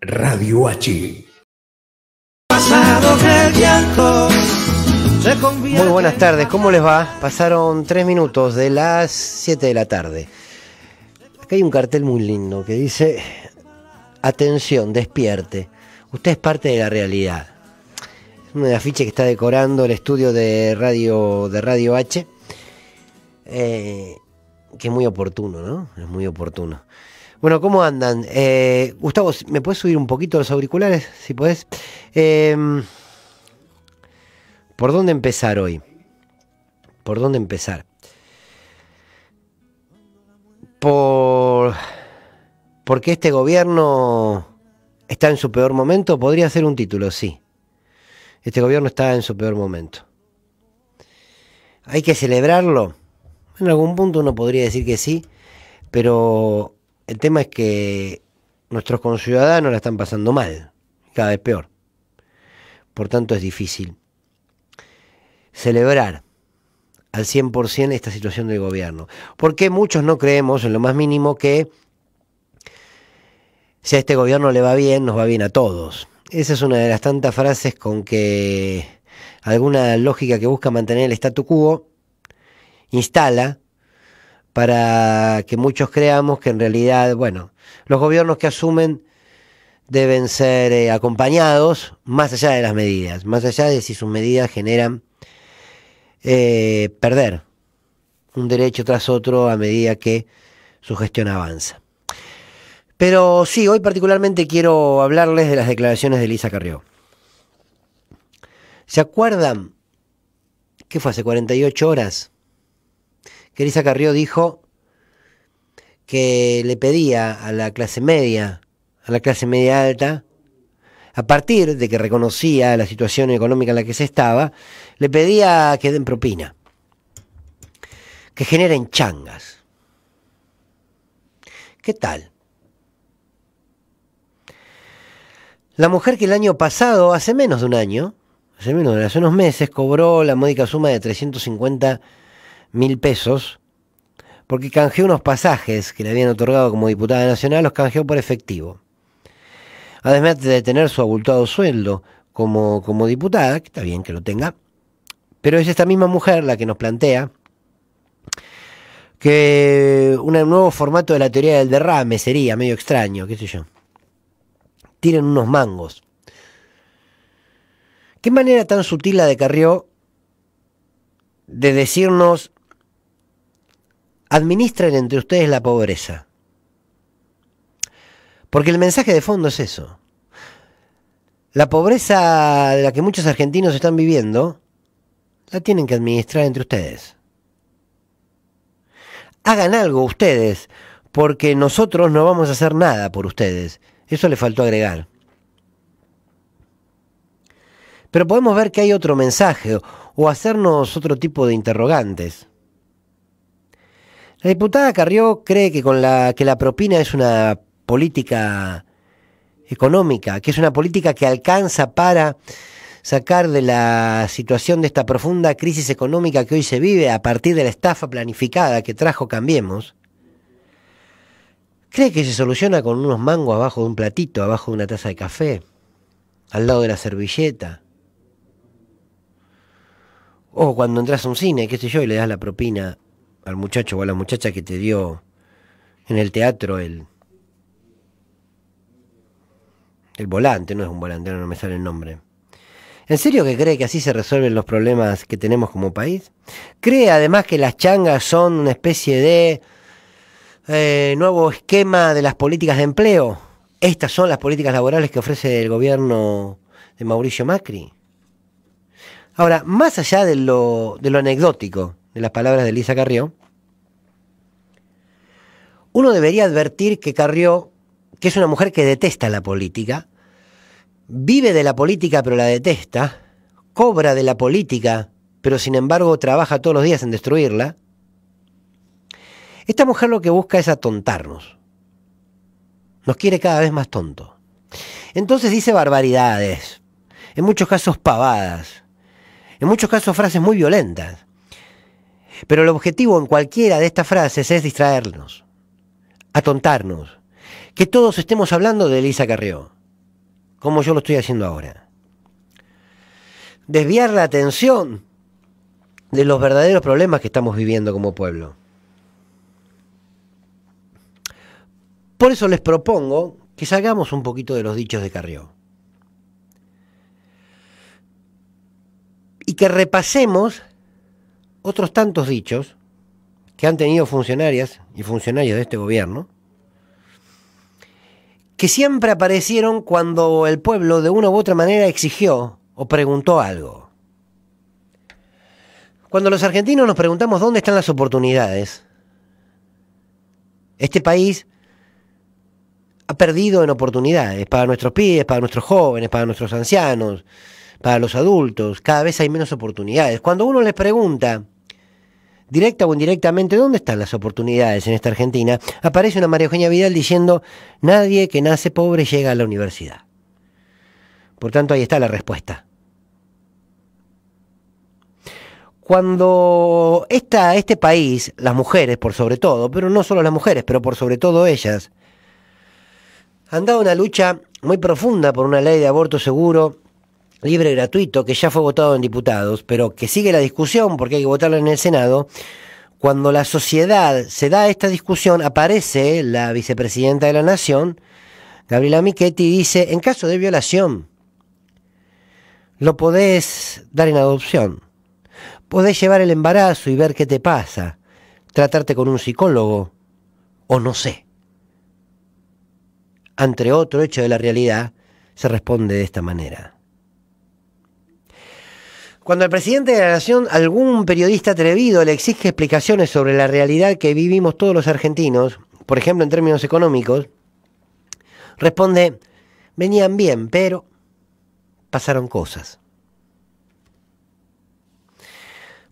Radio H. Muy buenas tardes, ¿cómo les va? Pasaron 3 minutos de las 7 de la tarde. Acá hay un cartel muy lindo que dice: atención, despierte, usted es parte de la realidad. Es un afiche que está decorando el estudio de Radio H, que es muy oportuno, ¿no? Es muy oportuno. Bueno, ¿cómo andan? Gustavo, ¿me puedes subir un poquito los auriculares, si podés? ¿Por dónde empezar hoy? ¿Por dónde empezar? Porque este gobierno está en su peor momento. Podría ser un título, sí. Este gobierno está en su peor momento. ¿Hay que celebrarlo? En algún punto uno podría decir que sí, pero el tema es que nuestros conciudadanos la están pasando mal, cada vez peor. Por tanto es difícil celebrar al 100% esta situación del gobierno. Porque muchos no creemos en lo más mínimo que si a este gobierno le va bien, nos va bien a todos. Esa es una de las tantas frases con que alguna lógica que busca mantener el statu quo instala para que muchos creamos que en realidad, bueno, los gobiernos que asumen deben ser acompañados más allá de las medidas, más allá de si sus medidas generan perder un derecho tras otro a medida que su gestión avanza. Pero sí, hoy particularmente quiero hablarles de las declaraciones de Elisa Carrió. ¿Se acuerdan qué fue hace 48 horas? Que Elisa Carrió dijo que le pedía a la clase media alta, a partir de que reconocía la situación económica en la que se estaba, le pedía que den propina, que generen changas. ¿Qué tal? La mujer que el año pasado, hace menos de un año, hace unos meses, cobró la módica suma de 350.000 pesos porque canjeó unos pasajes que le habían otorgado como diputada nacional, los canjeó por efectivo. Además de tener su abultado sueldo como diputada, que está bien que lo tenga, pero es esta misma mujer la que nos plantea que un nuevo formato de la teoría del derrame sería medio extraño, qué sé yo. Tiren unos mangos. ¿Qué manera tan sutil la de Carrió de decirnos: administren entre ustedes la pobreza? Porque el mensaje de fondo es eso. La pobreza de la que muchos argentinos están viviendo, la tienen que administrar entre ustedes. Hagan algo ustedes, porque nosotros no vamos a hacer nada por ustedes. Eso le faltó agregar. Pero podemos ver que hay otro mensaje o hacernos otro tipo de interrogantes. La diputada Carrió cree que que la propina es una política económica, que es una política que alcanza para sacar de la situación de esta profunda crisis económica que hoy se vive a partir de la estafa planificada que trajo Cambiemos. ¿Cree que se soluciona con unos mangos abajo de un platito, abajo de una taza de café, al lado de la servilleta? O cuando entras a un cine, qué sé yo, y le das la propina al muchacho o a la muchacha que te dio en el teatro el volante, no es un volante, no me sale el nombre. ¿En serio que cree que así se resuelven los problemas que tenemos como país? ¿Cree además que las changas son una especie de nuevo esquema de las políticas de empleo? ¿Estas son las políticas laborales que ofrece el gobierno de Mauricio Macri? Ahora, más allá de lo anecdótico de las palabras de Elisa Carrió, uno debería advertir que Carrió, que es una mujer que detesta la política, vive de la política pero la detesta, cobra de la política pero sin embargo trabaja todos los días en destruirla. Esta mujer lo que busca es atontarnos. Nos quiere cada vez más tontos. Entonces dice barbaridades, en muchos casos pavadas, en muchos casos frases muy violentas. Pero el objetivo en cualquiera de estas frases es distraernos, atontarnos, que todos estemos hablando de Elisa Carrió. como yo lo estoy haciendo ahora. Desviar la atención de los verdaderos problemas que estamos viviendo como pueblo. Por eso les propongo que salgamos un poquito de los dichos de Carrió y que repasemos otros tantos dichos que han tenido funcionarias y funcionarios de este gobierno, que siempre aparecieron cuando el pueblo de una u otra manera exigió o preguntó algo. Cuando los argentinos nos preguntamos dónde están las oportunidades, este país ha perdido en oportunidades para nuestros pibes, para nuestros jóvenes, para nuestros ancianos, para los adultos. Cada vez hay menos oportunidades. Cuando uno les pregunta, directa o indirectamente, ¿dónde están las oportunidades en esta Argentina?, aparece una María Eugenia Vidal diciendo: nadie que nace pobre llega a la universidad. Por tanto, ahí está la respuesta. Cuando este país, las mujeres por sobre todo, pero no solo las mujeres, pero por sobre todo ellas, han dado una lucha muy profunda por una ley de aborto seguro, libre y gratuito, que ya fue votado en diputados, pero que sigue la discusión porque hay que votarla en el Senado. Cuando la sociedad se da esta discusión, aparece la vicepresidenta de la Nación, Gabriela Michetti, y dice: en caso de violación, lo podés dar en adopción. Podés llevar el embarazo y ver qué te pasa, tratarte con un psicólogo, o no sé. Ante otro hecho de la realidad, se responde de esta manera. Cuando al presidente de la Nación, algún periodista atrevido le exige explicaciones sobre la realidad que vivimos todos los argentinos, por ejemplo en términos económicos, responde: venían bien, pero pasaron cosas.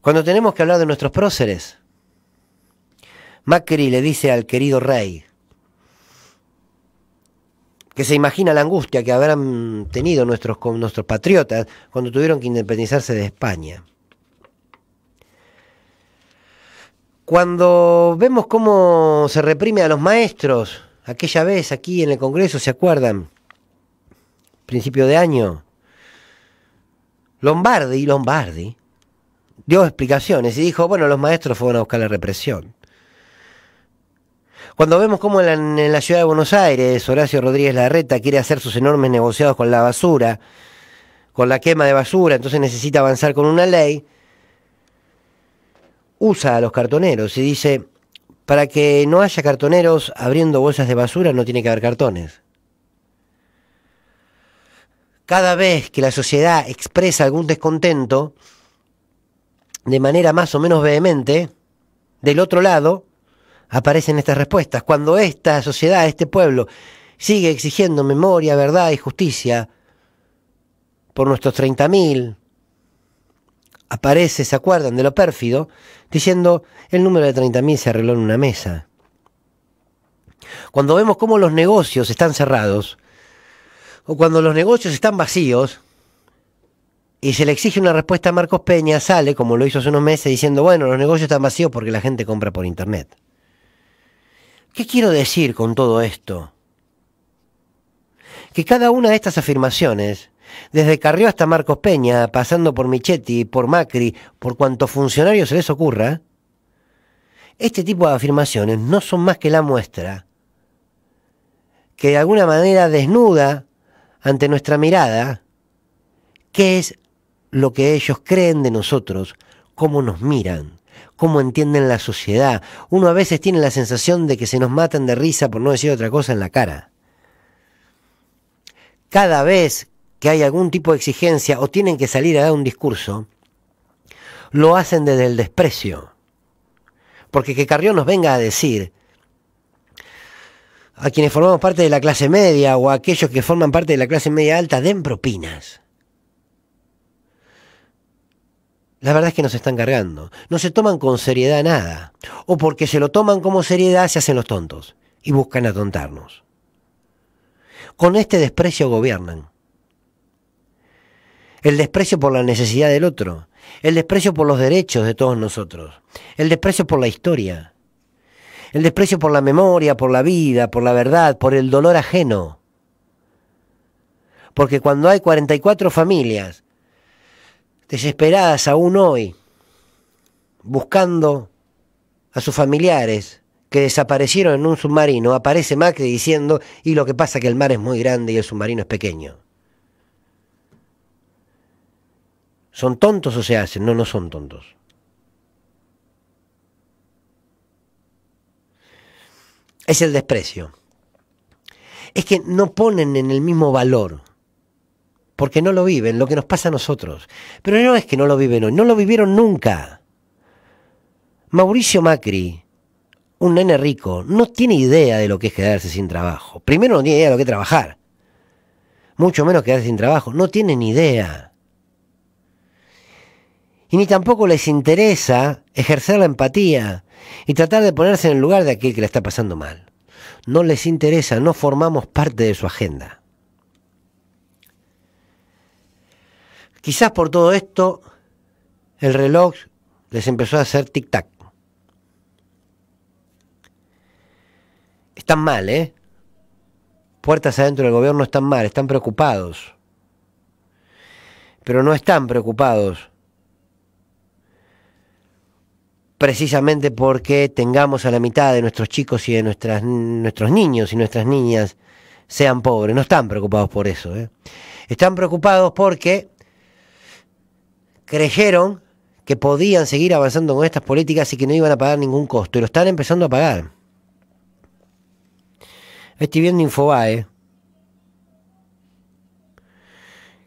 Cuando tenemos que hablar de nuestros próceres, Macri le dice al querido rey que se imagina la angustia que habrán tenido nuestros patriotas cuando tuvieron que independizarse de España. Cuando vemos cómo se reprime a los maestros, aquella vez aquí en el Congreso, ¿se acuerdan? Principio de año, Lombardi dio explicaciones y dijo: bueno, los maestros fueron a buscar la represión. Cuando vemos cómo en la ciudad de Buenos Aires Horacio Rodríguez Larreta quiere hacer sus enormes negociados con la basura, con la quema de basura, entonces necesita avanzar con una ley, usa a los cartoneros y dice: para que no haya cartoneros abriendo bolsas de basura no tiene que haber cartones. Cada vez que la sociedad expresa algún descontento, de manera más o menos vehemente, del otro lado aparecen estas respuestas. Cuando esta sociedad, este pueblo, sigue exigiendo memoria, verdad y justicia por nuestros 30.000, aparece, ¿se acuerdan de lo pérfido?, diciendo: el número de 30.000 se arregló en una mesa. Cuando vemos cómo los negocios están cerrados, o cuando los negocios están vacíos, y se le exige una respuesta a Marcos Peña, sale, como lo hizo hace unos meses, diciendo: bueno, los negocios están vacíos porque la gente compra por internet. ¿Qué quiero decir con todo esto? Que cada una de estas afirmaciones, desde Carrió hasta Marcos Peña, pasando por Michetti, por Macri, por cuantos funcionarios se les ocurra, este tipo de afirmaciones no son más que la muestra que de alguna manera desnuda ante nuestra mirada qué es lo que ellos creen de nosotros, cómo nos miran, cómo entienden la sociedad. Uno a veces tiene la sensación de que se nos matan de risa, por no decir otra cosa, en la cara. Cada vez que hay algún tipo de exigencia o tienen que salir a dar un discurso, lo hacen desde el desprecio. Porque que Carrió nos venga a decir a quienes formamos parte de la clase media o a aquellos que forman parte de la clase media alta: den propinas. La verdad es que nos están cargando. No se toman con seriedad nada. O porque se lo toman como seriedad se hacen los tontos y buscan atontarnos. Con este desprecio gobiernan. El desprecio por la necesidad del otro. El desprecio por los derechos de todos nosotros. El desprecio por la historia. El desprecio por la memoria, por la vida, por la verdad, por el dolor ajeno. Porque cuando hay 44 familias desesperadas aún hoy, buscando a sus familiares que desaparecieron en un submarino, aparece Macri diciendo, y lo que pasa es que el mar es muy grande y el submarino es pequeño. ¿Son tontos o se hacen? No, no son tontos. Es el desprecio. Es que no ponen en el mismo valor, porque no lo viven, lo que nos pasa a nosotros. Pero no es que no lo viven hoy, no lo vivieron nunca. Mauricio Macri, un nene rico, no tiene idea de lo que es quedarse sin trabajo. Primero no tiene idea de lo que es trabajar. Mucho menos quedarse sin trabajo. No tiene ni idea. Y ni tampoco les interesa ejercer la empatía y tratar de ponerse en el lugar de aquel que le está pasando mal. No les interesa, no formamos parte de su agenda. Quizás por todo esto, el reloj les empezó a hacer tic-tac. Están mal, ¿eh? Puertas adentro del gobierno están mal, están preocupados. Pero no están preocupados precisamente porque tengamos a la mitad de nuestros chicos y de nuestros niños y nuestras niñas sean pobres. No están preocupados por eso, ¿eh? Están preocupados porque creyeron que podían seguir avanzando con estas políticas y que no iban a pagar ningún costo. Y lo están empezando a pagar. Estoy viendo Infobae,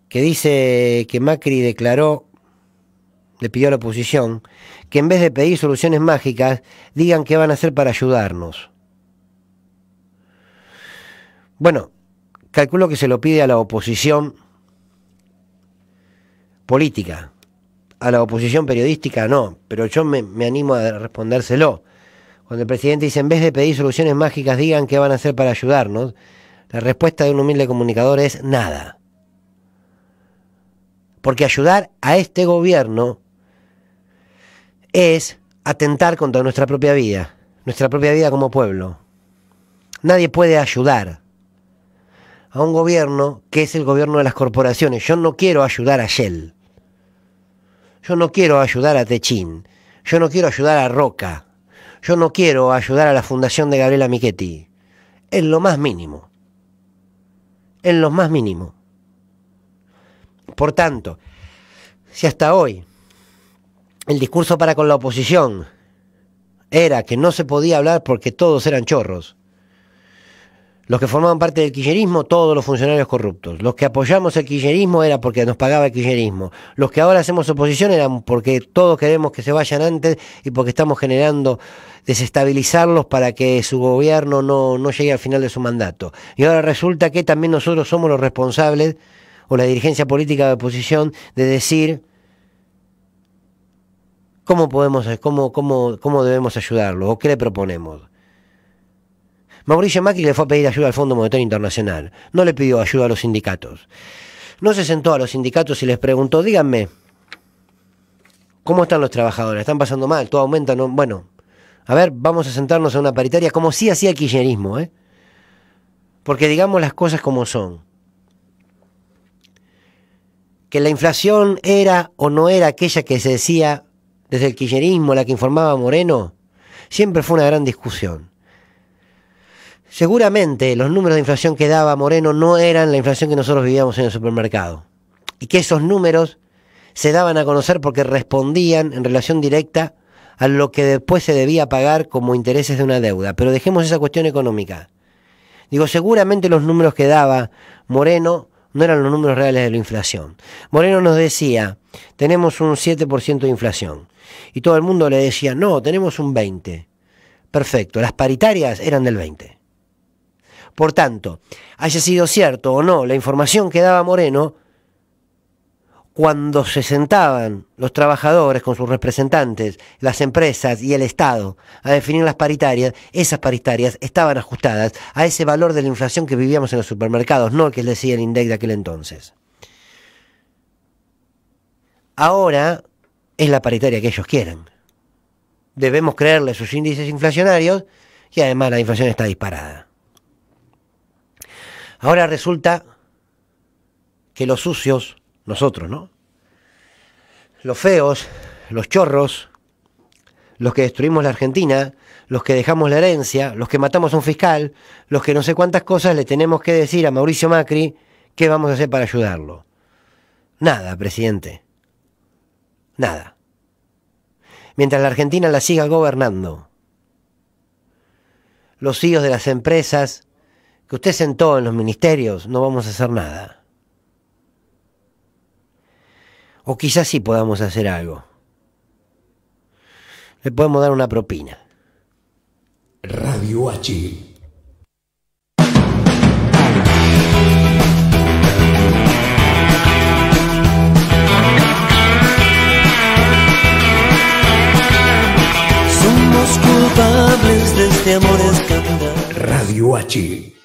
que dice que Macri declaró, le pidió a la oposición, que en vez de pedir soluciones mágicas, digan qué van a hacer para ayudarnos. Bueno, calculo que se lo pide a la oposición política. A la oposición periodística no, pero yo me animo a respondérselo. Cuando el presidente dice, en vez de pedir soluciones mágicas, digan qué van a hacer para ayudarnos, la respuesta de un humilde comunicador es nada. Porque ayudar a este gobierno es atentar contra nuestra propia vida como pueblo. Nadie puede ayudar a un gobierno que es el gobierno de las corporaciones. Yo no quiero ayudar a Shell. Yo no quiero ayudar a Techín. Yo no quiero ayudar a Roca. Yo no quiero ayudar a la fundación de Gabriela Michetti. En lo más mínimo. En lo más mínimo. Por tanto, si hasta hoy el discurso para con la oposición era que no se podía hablar porque todos eran chorros, los que formaban parte del kirchnerismo, todos los funcionarios corruptos, los que apoyamos el kirchnerismo era porque nos pagaba el kirchnerismo, los que ahora hacemos oposición eran porque todos queremos que se vayan antes y porque estamos generando desestabilizarlos para que su gobierno no llegue al final de su mandato. Y ahora resulta que también nosotros somos los responsables, o la dirigencia política de oposición, de decir cómo debemos ayudarlo o qué le proponemos. Mauricio Macri le fue a pedir ayuda al Fondo Monetario Internacional, no le pidió ayuda a los sindicatos. No se sentó a los sindicatos y les preguntó, díganme, ¿cómo están los trabajadores? ¿Están pasando mal? ¿Todo aumenta? ¿No? Bueno, a ver, vamos a sentarnos en una paritaria, como sí hacía el kirchnerismo, ¿eh? Porque digamos las cosas como son. Que la inflación era o no era aquella que se decía desde el kirchnerismo, la que informaba Moreno, siempre fue una gran discusión. Seguramente los números de inflación que daba Moreno no eran la inflación que nosotros vivíamos en el supermercado. Y que esos números se daban a conocer porque respondían en relación directa a lo que después se debía pagar como intereses de una deuda. Pero dejemos esa cuestión económica. Digo, seguramente los números que daba Moreno no eran los números reales de la inflación. Moreno nos decía, tenemos un 7% de inflación. Y todo el mundo le decía, no, tenemos un 20%. Perfecto, las paritarias eran del 20%. Por tanto, haya sido cierto o no la información que daba Moreno, cuando se sentaban los trabajadores con sus representantes, las empresas y el Estado a definir las paritarias, esas paritarias estaban ajustadas a ese valor de la inflación que vivíamos en los supermercados, no el que decía el INDEC de aquel entonces. Ahora es la paritaria que ellos quieren. Debemos creerle sus índices inflacionarios y además la inflación está disparada. Ahora resulta que los sucios, nosotros, ¿no? Los feos, los chorros, los que destruimos la Argentina, los que dejamos la herencia, los que matamos a un fiscal, los que no sé cuántas cosas le tenemos que decir a Mauricio Macri, ¿qué vamos a hacer para ayudarlo? Nada, presidente. Nada. Mientras la Argentina la siga gobernando, los CEOs de las empresas que usted sentó en los ministerios, no vamos a hacer nada. O quizás sí podamos hacer algo. Le podemos dar una propina. Radio H. Somos culpables de este amor escandaloso. Radio H.